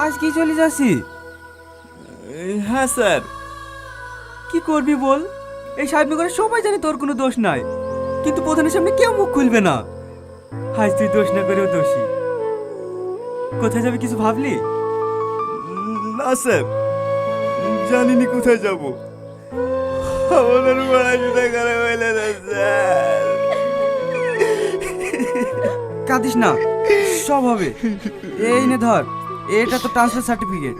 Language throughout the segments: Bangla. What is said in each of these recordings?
আজ কি চলে যাচ্ছি? হ্যাঁ স্যার। কি করবি বল? এই সাহেবনগরে সবাই জানে তোর কোনো দোষ নাই, কিন্তু প্রধানের সামনে কেউ মুখ খুলবে না। আজ তুই দোষ না করেও দোষী। কোথায় যাবি কিছু ভাবলি? না স্যার, জানিনি কোথায় যাব। আমাদের পড়াশোনা খারাপ হইলে না স্যার। কাঁদিস না, সব হবে। এই নে ধর, এটা তো ট্রান্সফার সার্টিফিকেট।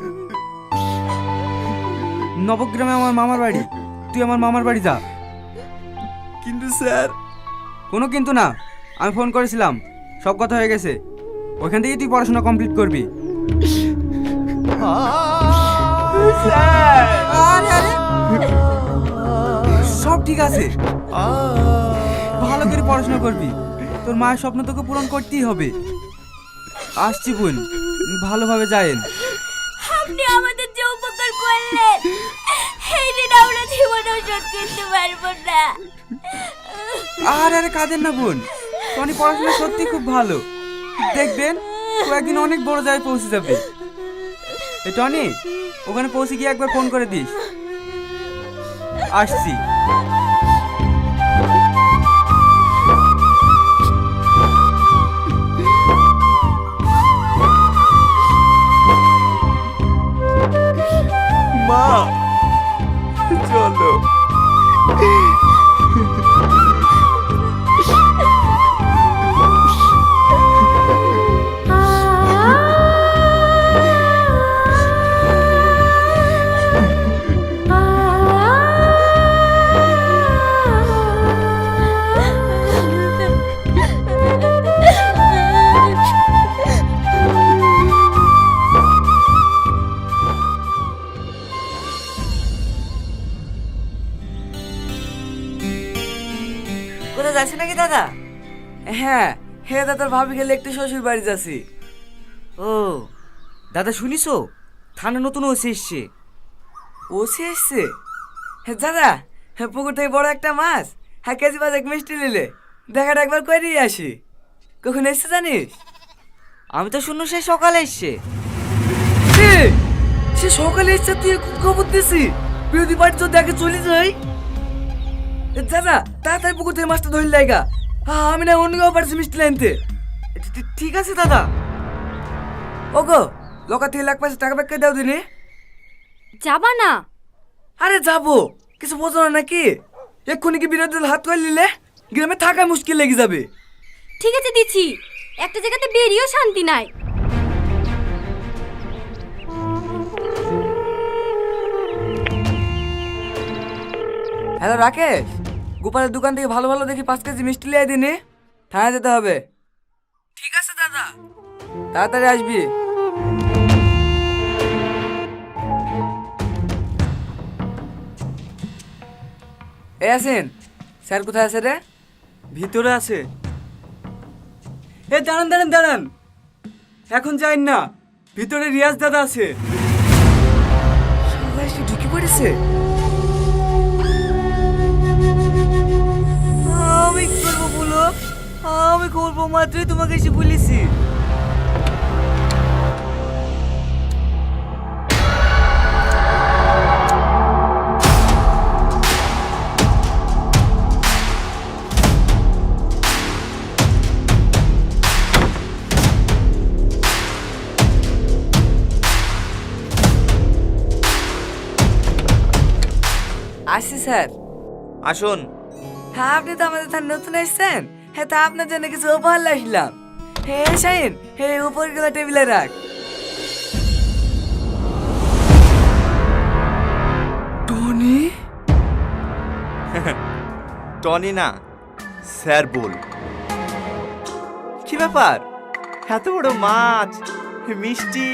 নবগ্রামে আমার মামার বাড়ি, তুই আমার মামার বাড়ি যা। কিন্তু স্যার। কোনো কিন্তু না, আমি ফোন করেছিলাম, সব কথা হয়ে গেছে। ওইখান থেকেই তুই পড়াশোনা কমপ্লিট করবি। আরে আরে, সব ঠিক আছে, ভালো করে পড়াশোনা করবি। তোর মায়ের স্বপ্ন তোকে পূরণ করতেই হবে। আসছি বোন, ভালোভাবে যায়েন। আপনি আমাদের যে উপকার করলেন, এই দিন আমরা জীবনেও শোধ করতে পারবো না। আর আরে কাঁদেন না বোন, টনি পড়াশোনা সত্যি খুব ভালো। দেখবেন ও একদিন অনেক বড় জায়গায় পৌঁছে যাবে। এই টনি, ওখানে পৌঁছে গিয়ে একবার ফোন করে দিস। আসছি। মা, চলো। কোথায় যাচ্ছি নাকি দাদা? হ্যাঁ হ্যাঁ দাদার ভাবি গেলে একটু শ্বশুর বাড়ি যাচ্ছি। ও দাদা, শুনিছো থানা নতুন ওসি এসছে। ওসি এসছে? হ্যাঁ দাদা, হ্যাঁ পুকুর থেকে বড় একটা মাছ, হ্যাঁ কেজি মাছ এক মিষ্টি নিলে দেখাটা একবার করে দিয়ে আসি। কখন এসছে জানিস? আমি তো শুনলো সে সকালে এসছে। সে সকালে এসছে, তুই খবর দিছি বিরোধী পার্টি তো দেখে চলে যাই। দাদা তাড়াতাড়ি পুকুর থেকে মাছটা ধরে লাগা, আমি না অন্য কেউ পারছি মিষ্টি লাইনতে। ঠিক আছে দাদা। ওগো, লোকা থেকে $1,00,000 টাকা ব্যাগ করে দাও দিনে। যাবা না? আরে যাবো, কিছু বোঝো না নাকি? এক্ষুনি কি বিরোধী দল হাত করে নিলে গ্রামে থাকা মুশকিল লেগে যাবে। ঠিক আছে দিচ্ছি, একটা জায়গাতে বেরিয়েও শান্তি নাই। হ্যালো রাকেশ, গোপালের দোকান থেকে ভালো ভালো দেখি 5 কেজি মিষ্টি লিয়ে দিনে, থানায় যেতে হবে। ঠিক আছে দাদা, তাড়াতাড়ি আসবি। এ আসেন, স্যার কোথায় আছে রে? ভিতরে আছে। এ দাঁড়ান দাঁড়ান দাঁড়ান, এখন যাই না, ভিতরে রিয়াজ দাদা আছে। সবাই এসে ঢুকে পড়েছে। আমি কি করবো বলো? আমি করবো মাত্রই তোমাকে এসে বলেছি। আসছি স্যার। আসুন। হ্যাঁ আপনি তো আমাদের থানা নতুন এসেছেন, হ্যাঁ তা আপনার জন্য কিছু উপহার আসলাম। হ্যাঁ শাহিন, হ্যাঁ উপরগুলো টেবিলে রাখ। টনি? টনি না, স্যার বল। কি ব্যাপার, এত বড় মাছ, মিষ্টি,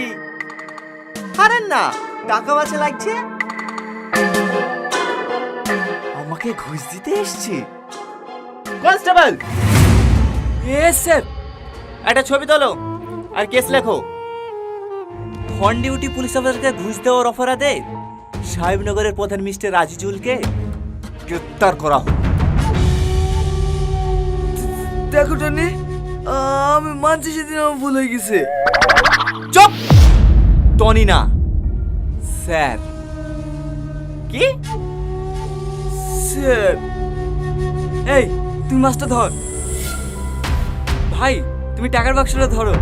আরে না টাকা বাঁচা লাগছে। আমাকে ঘুষ দিতে এসছি? কনস্টেবল, এ স্যার, একটা ছবি তোলো আর কেস লেখো। অন ডিউটি পুলিশ অফিসারকে ঘুষ দেওয়ার অপরাধে সাহেবনগরের প্রধান মিস্টার আজিজুলকে গ্রেপ্তার করা হোক। দেখো টনি, আমি মানছি সেদিন আমার ভুল হয়ে গেছে। চুপ! টনি না, স্যার। কি? স্যার, এই তুমি মাছটা ধর। ভাই তুমি টাকার বাক্সটা ধরো।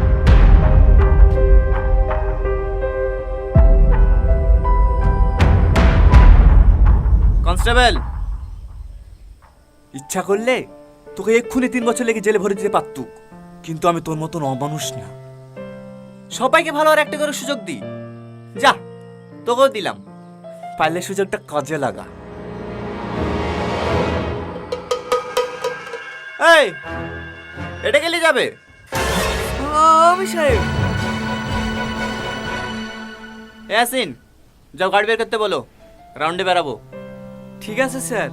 কনস্টেবল, ইচ্ছা করলে তোকে এক্ষুনি 3 বছর লেগে জেলে ভরে দিতে পারতুক, কিন্তু আমি তোর মতন অমানুষ না। সবাইকে ভালো আর একটা করে সুযোগ দিই। যা, তোকেও দিলাম, পারলে সুযোগটা কাজে লাগা। এই, এটা গেলে যাবে? আমি সাহেব। ইয়াসিন, যাও গাড়ি বের করতে বলো, রাউন্ডে বেরাবো। ঠিক আছে স্যার।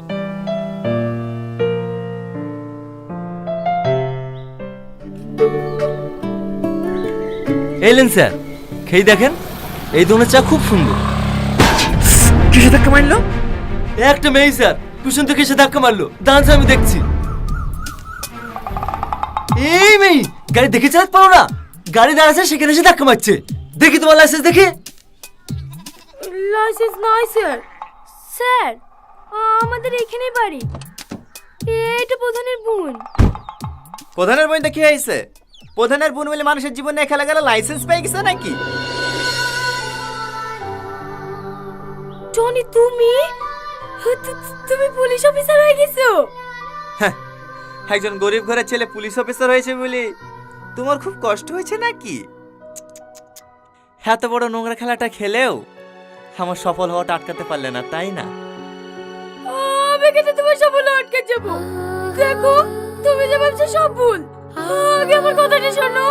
এলেন স্যার, খেয়ে দেখেন, এই ধরনের চা খুব সুন্দর। কিসে ধাক্কা মারলো? একটা মেয়ে স্যার, পিছন থেকে এসে ধাক্কা মারলো, দাঁড়াচ্ছে আমি দেখছি। এই মেয়ে গাড়ি দেখে চালাতে পারো না? গাড়ি দাঁড়াচ্ছে সেখানে এসে ধাক্কা মারছে। দেখি তোমার লাইসেন্স দেখি। লাইসেন্স নয় স্যার। স্যার, আমাদের এখানেই বাড়ি। এটা প্রধানের বোন। প্রধানের বইতে কি হয়েছে? প্রধানের বোন বলে মানুষের জীবনে খেলা গেলে লাইসেন্স পেয়ে গেছে নাকি? টনি, তুমি তুমি পুলিশ অফিসার হয়ে গেছো? হ্যাঁ, একজন গরিব ঘরের ছেলে পুলিশ অফিসার হয়েছে বলে তোমার খুব কষ্ট হয়েছে নাকি? এত বড় নোংরা খেলাটা খেলেও আমার সফল হওয়াটা আটকাতে পারলে না, তাই না? আমি কেন তোমার সফল আটকে যাব? দেখো, তুমি যে ভাবছো সব ভুল। আগে আমার কথাটা শোনো।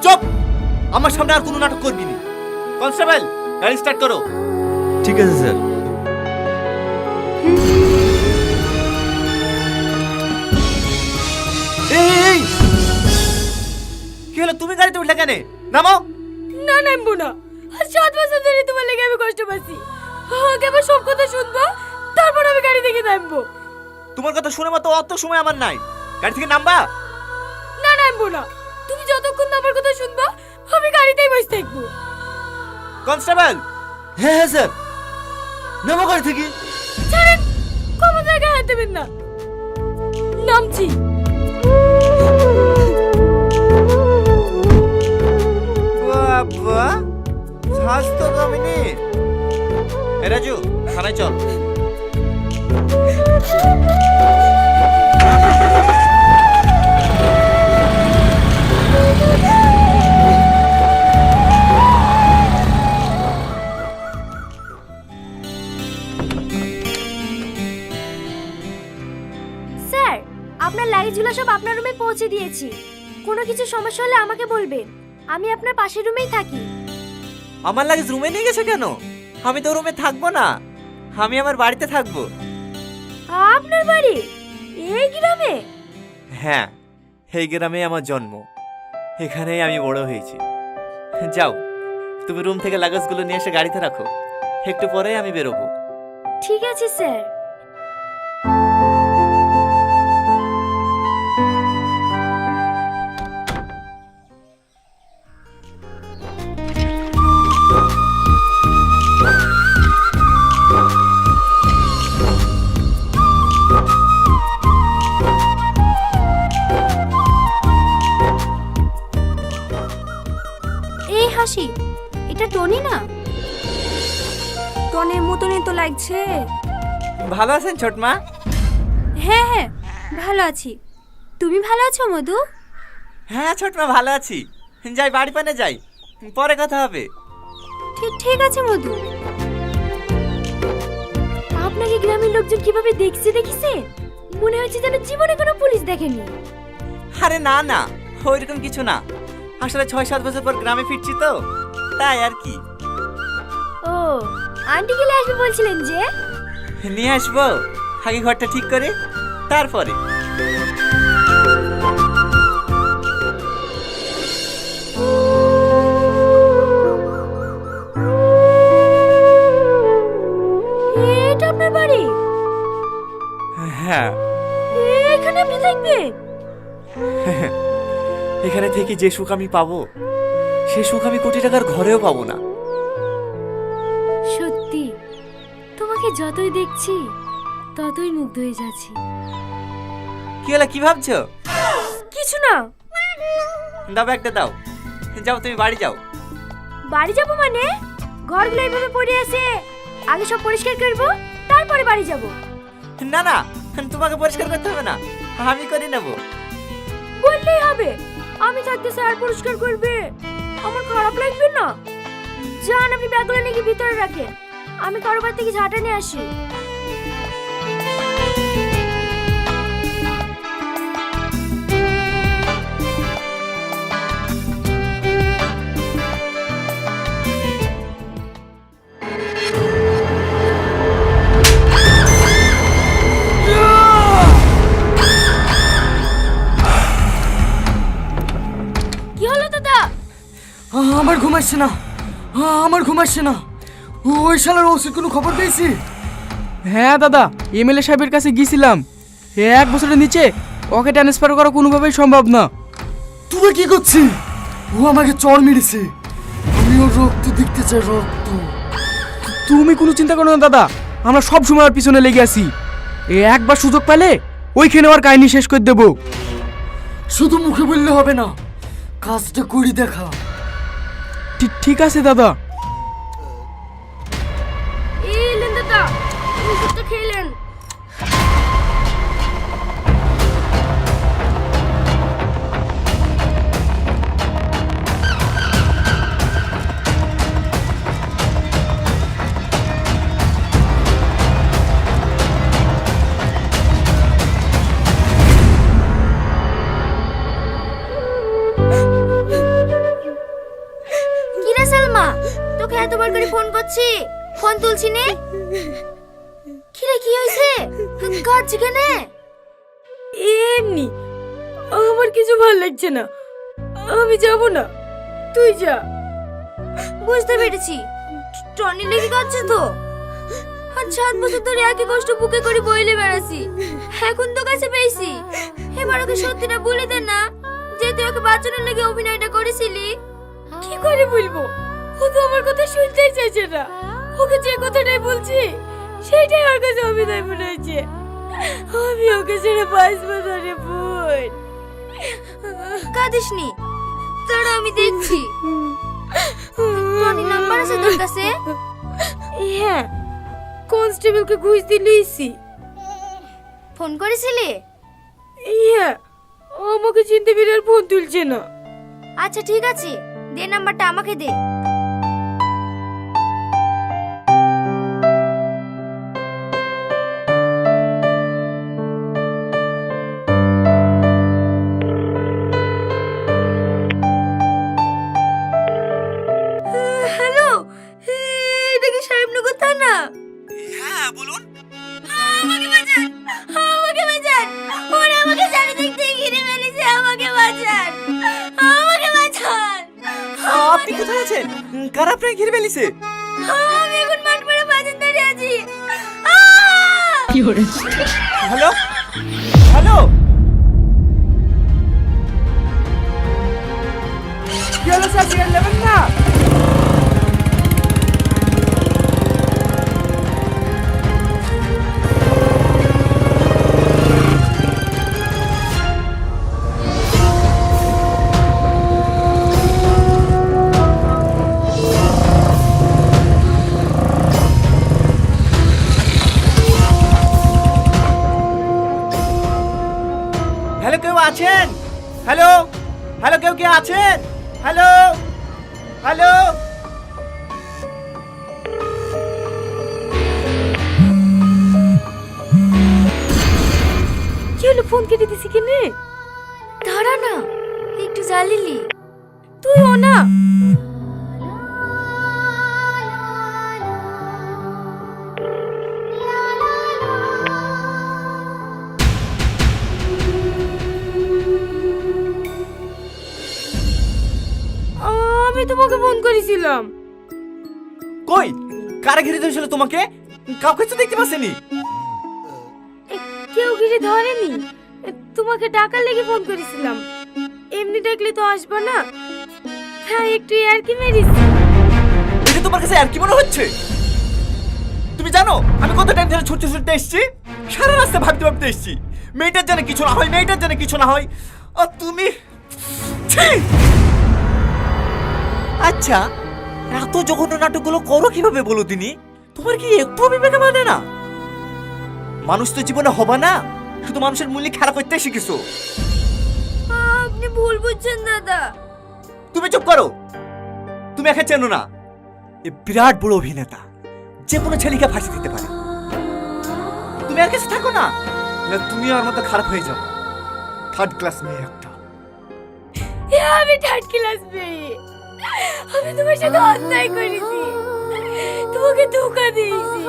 চুপ! আমার সামনে আর কোনো নাটক করবি না। কনস্টেবল, গাড়ি স্টার্ট করো। ঠিক আছে স্যার। এই, কি হলো? তুমি গাড়িতে উঠলে কেন? নামো। না, নামবো না। আর 7 বছর ধরে তোমার লেগে আমি কষ্ট পাচ্ছি। আগে আমার সব কথা শুনবো, তারপর আমি গাড়ি থেকে নামবো। তোমার কথা শুনে মতো অত সময় আমার নাই। গাড়ি থেকে নামবা? না, নামবো না। তুমি যতক্ষণ না আমার কথা শুনবা, আমি গাড়িতেই বসে থাকবো। কনস্টেবল, হ্যাঁ হ্যাঁ স্যার, নামো গাড়ি থেকে। ছাড়েন, কোনো জায়গায় হাত দেবেন না। নামছি। বাবা, স্বাস্থ্য কমেনি। এ রাজু, থানায় চল। স্যার, আপনার লাগেজগুলো সব আপনার রুমে পৌঁছে দিয়েছি। কোনো কিছু সমস্যা হলে আমাকে বলবেন। আমি আপনার পাশের রুমেই থাকি। আমার লাগেজ রুমে নিয়ে গেছে কেন? আমি তো রুমে থাকবো না, আমি আমার বাড়িতে থাকবো। আপনার বাড়ি এই গ্রামে? হ্যাঁ, এই গ্রামে আমার জন্ম, এখানেই আমি বড় হয়েছি। যাও, তুমি রুম থেকে লাগেজগুলো নিয়ে এসে গাড়িতে রাখো, একটু পরেই আমি বেরোবো। ঠিক আছে স্যার। এই হাসি, এটা টনি না? টনির মতনই তো লাগছে। ভালো আছেন ছোটমা? হ্যাঁ হ্যাঁ, ভালো আছি। তুমি ভালো আছো মধু? হ্যাঁ ছোটমা, ভালো আছি। যাই, বাড়ি পানে যাই, পরে কথা হবে। ঠিক ঠিক আছে মধু। আপনাকে গ্রামের লোকজন কিভাবে দেখছে দেখিছে? মনে হচ্ছে যেন জীবনে কোনো পুলিশ দেখেনি। আরে না না, ওইরকম কিছু না। আসলে 6-7 বছর পর গ্রামে ফিরছি তো, তাই আর কি। ও, আন্টি গেলে আসবে বলছিলেন যে? নিয়ে আসবো, আগে ঘরটা ঠিক করে তারপরে। এটা আপনার বাড়ি? হ্যাঁ, এখানে আপনি থাকবেন? এখানে থেকে যে সুখ আমি পাবো, সে সুখ আমি কোটি টাকার ঘরেও পাবো না। যতই দেখছি ততই মুগ্ধ হয়ে যাচ্ছি। কি হলো, কি ভাবছো? কিছু না। দাও ব্যাগটা দাও, যাও তুমি বাড়ি যাও। বাড়ি যাব মানে? ঘরগুলো এইভাবে পড়ে আছে, আগে সব পরিষ্কার করব, তারপরে বাড়ি যাব। না না, তোমাকে পরিষ্কার করতে হবে না, আমি করে নেব। বললেই হবে, আমি থাকতে স্যার পরিষ্কার করবে, আমার খারাপ লাগবে না? যান, আপনি ব্যাগগুলো নিয়ে ভিতরে রাখেন, আমি কারোবার থেকে ঝাঁটা নিয়ে আসি। কি হলো দাদা? আমার ঘুম আসছে না, আমার ঘুম আসছে না। ওই শালার ওষুধ কোনো খবর পেয়েছি? হ্যাঁ দাদা, এমএলএ সাহেবের কাছে গিয়েছিলাম। 1 বছরের নিচে ওকে ট্রান্সফার করা কোনোভাবেই সম্ভব না। তুই কি করছিস? ও আমাকে চড় মেরেছে, আমি ওর রক্ত দেখতে চাই, রক্ত। তুমি কোনো চিন্তা করো না দাদা, আমরা সব সময় ওর পিছনে লেগে আছি। একবার সুযোগ পেলে ওইখানে ওর কাহিনী শেষ করে দেবো। শুধু মুখে বললে হবে না, কাজটা করি দেখা। ঠিক আছে দাদা। এলেন দাদা, ওষুধটা খেলেন। কিরে সালমা, তোকে এতবার করে ফোন করছি, ফোন তুলছি নে। কিরে কি হয়েছে, কাঁদছি কেন? এমনি, আমার কিছু ভালো লাগছে না, আমি যাব না, তুই যা। বুঝতে পেরেছি, টনি লেগে কাঁদছে তো। আর 7 বছর ধরে একই কষ্ট বুকে করে বইলে বেড়াছি, এখন তো কাছে পেয়েছি, এবার ওকে সত্যিটা বলে দে না যে তুই ওকে বাঁচানোর লেগে অভিনয়টা করেছিলি। কি করে বলবো, ও তো আমার কথা শুনতেই চাইছে না, ওকে যে কথাটাই বলছি সেইটাই ওর কাছে অভিনয় মনে হয়েছে। আমি ওকে ছেড়ে বাঁচবো না রে বোন। কাঁদিসনি, তারা আমি দেখছি। টনি নাম্বার আছে তোর কাছে? হ্যাঁ, কনস্টেবলকে ঘুষ দিয়েছি। ফোন করেছিলি? হ্যাঁ, আমাকে চিনতে পেরে আর ফোন তুলছে না। আচ্ছা ঠিক আছে, দে নাম্বারটা আমাকে দে। হ্যালো, এটা কি সাহেবনগর থানা? হ্যাঁ বলুন। আমাকে বাঁচান, আমাকে বাঁচান, ওরা আমাকে জানি দেখতে ঘিরে ফেলেছে, আমাকে বাঁচান, আমাকে বাঁচান। আপনি কোথায় আছেন? কার আপনাকে ঘিরে ফেলেছে? আমি এখন মাঠ পড়ে বাজার দাঁড়িয়ে আছি। হ্যালো হ্যালো, কি হলো স্যার, সিগারেট নেবেন না? হ্যালো কেউ আছেন? হ্যালো হ্যালো, কেউ কে আছেন? Hello hello. কি হলো, ফোন কেটে দিছি কেনে? দাঁড়া না, একটু জ্বালিলি তুইও না। আমি তোমাকে ফোন করেছিলাম। কই, কারা ঘিরে ধরেছিল তোমাকে? কাউকে তো দেখতে পাচ্ছেনি। কেউ ঘিরে ধরেনি, তোমাকে ডাকার লেগে ফোন করেছিলাম। এমনি ডাকলে তো আসবে না, হ্যাঁ একটু আর কি মেরিস। এটা তোমার কাছে আর কি মনে হচ্ছে? তুমি জানো আমি কত টাইম ধরে ছুটতে ছুটতে এসেছি, সারা রাস্তা ভাবতে ভাবতে এসেছি মেয়েটার যেন কিছু না হয়, মেয়েটার যেন কিছু না হয়, আর তুমি ছি! আচ্ছা, এত জঘন্য নাটকগুলো করো কিভাবে বলো তিনি? তোমার কি একটু বিবেকে মানে না? মানুষ তো জীবনে হবে না, শুধু মানুষের মূল্য খেলা করতে শিখেছো। আপনি ভুল বুঝছেন দাদা। তুমি চুপ করো, তুমি একে চেনো না। এ বিরাট বড় অভিনেতা, যে কোনো ছেলেকে ফাঁসি দিতে পারে। তুমি আর কাছে থাকো না, না তুমি আর মতো খারাপ হয়ে যাবে। থার্ড ক্লাস মেয়ে একটা। আমি থার্ড ক্লাস মেয়ে। আমি তোমার সাথে অন্যায় করেছি, তোমাকে ধোকা দিয়েছি,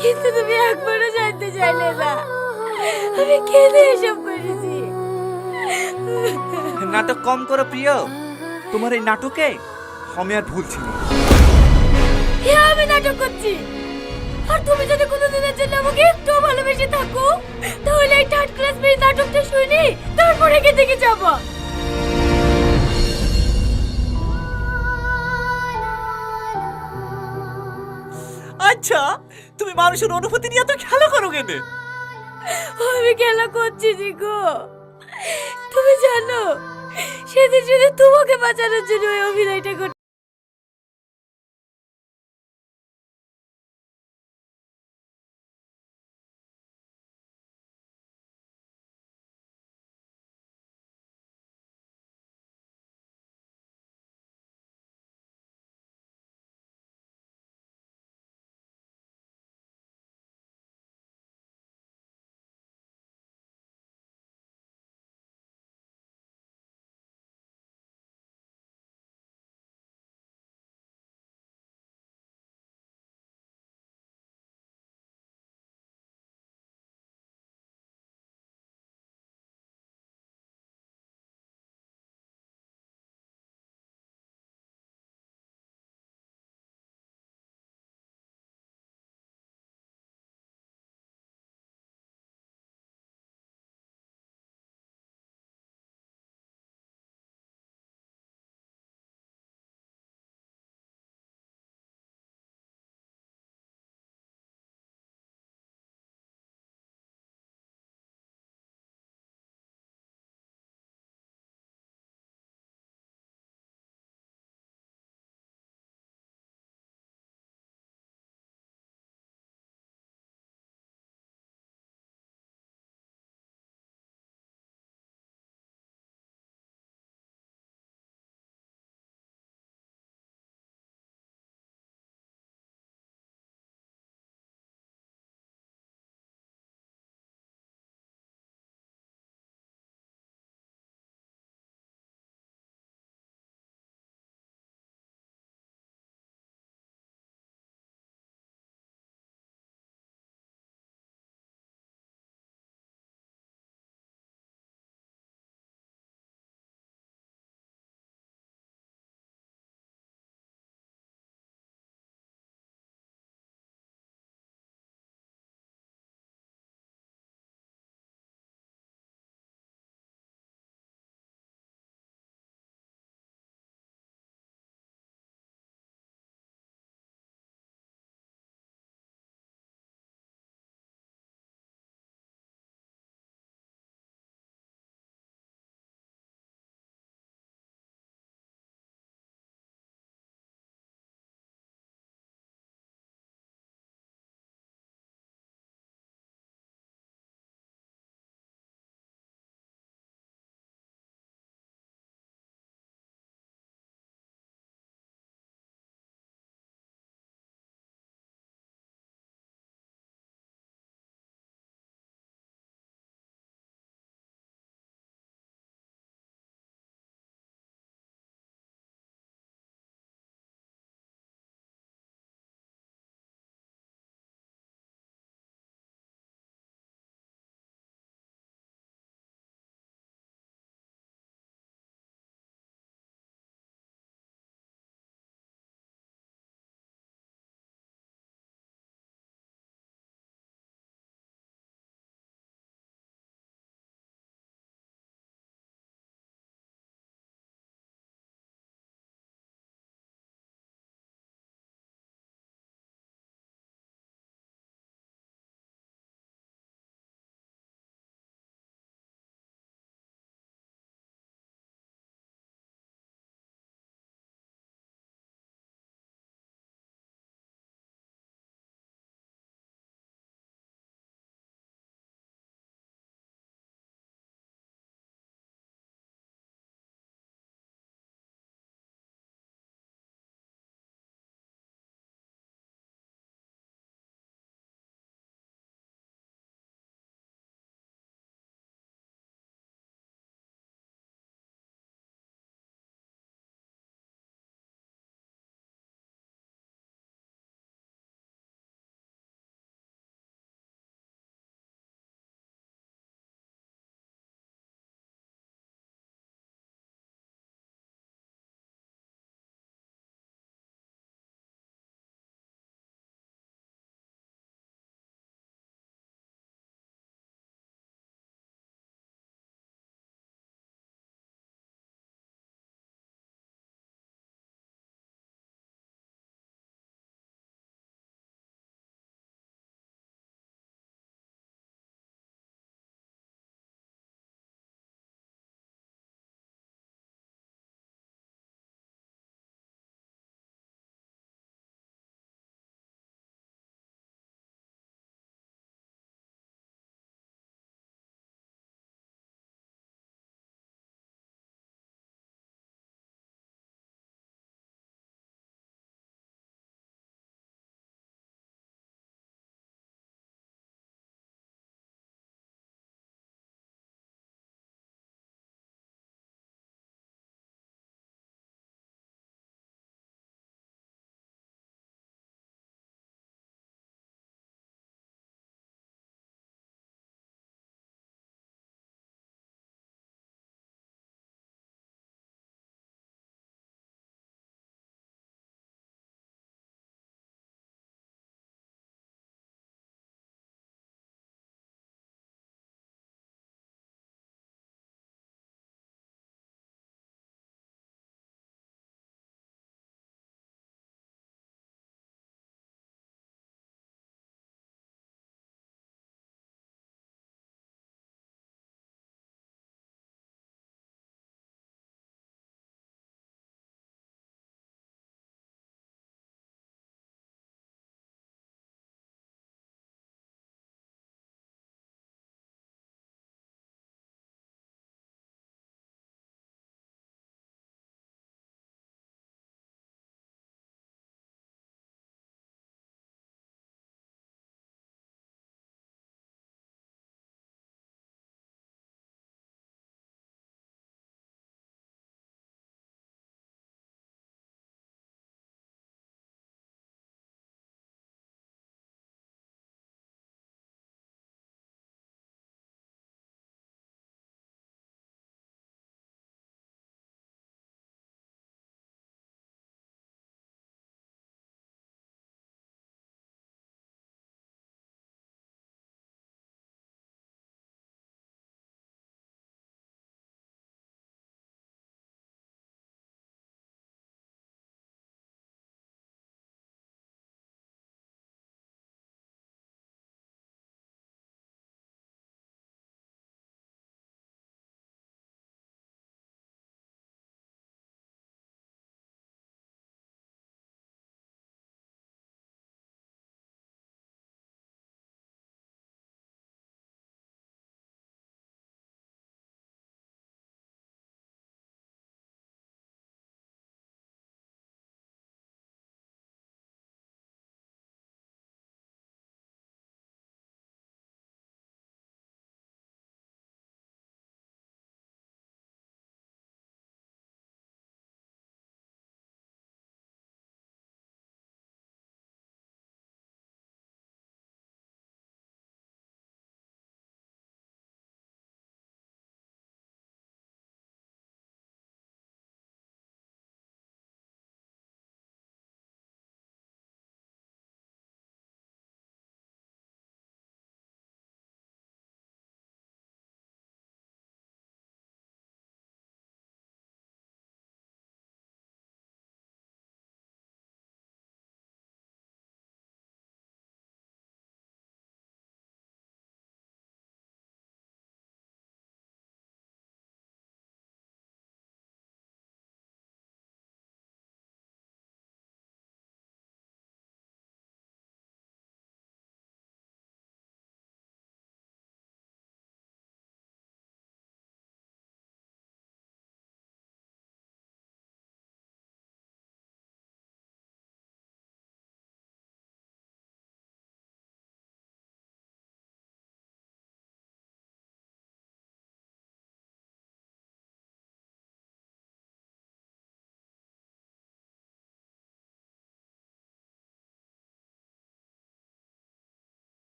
কিন্তু তুমি একবারও জানতে চাইলে না আমি কেঁদে এসব করেছি। নাটক কম করো প্রিয়, তোমার এই নাটকে আমি আর ভুল ছিল। আমি নাটক করছি, আর তুমি যদি কোনোদিনের জন্য আমাকে একটু ভালোবেসে থাকো তাহলে এই থার্ড ক্লাস মেয়ে নাটকটা শুনি তারপরে এখান থেকে যাবো। আচ্ছা, তুমি মানুষের অনুভূতি নিয়ে এত খেলা করো কেন? আমি খেলা করছি জি গো। তুমি জানো সেদিন শুধু তোমাকে বাঁচানোর জন্য ওই অভিনয়টা করছি।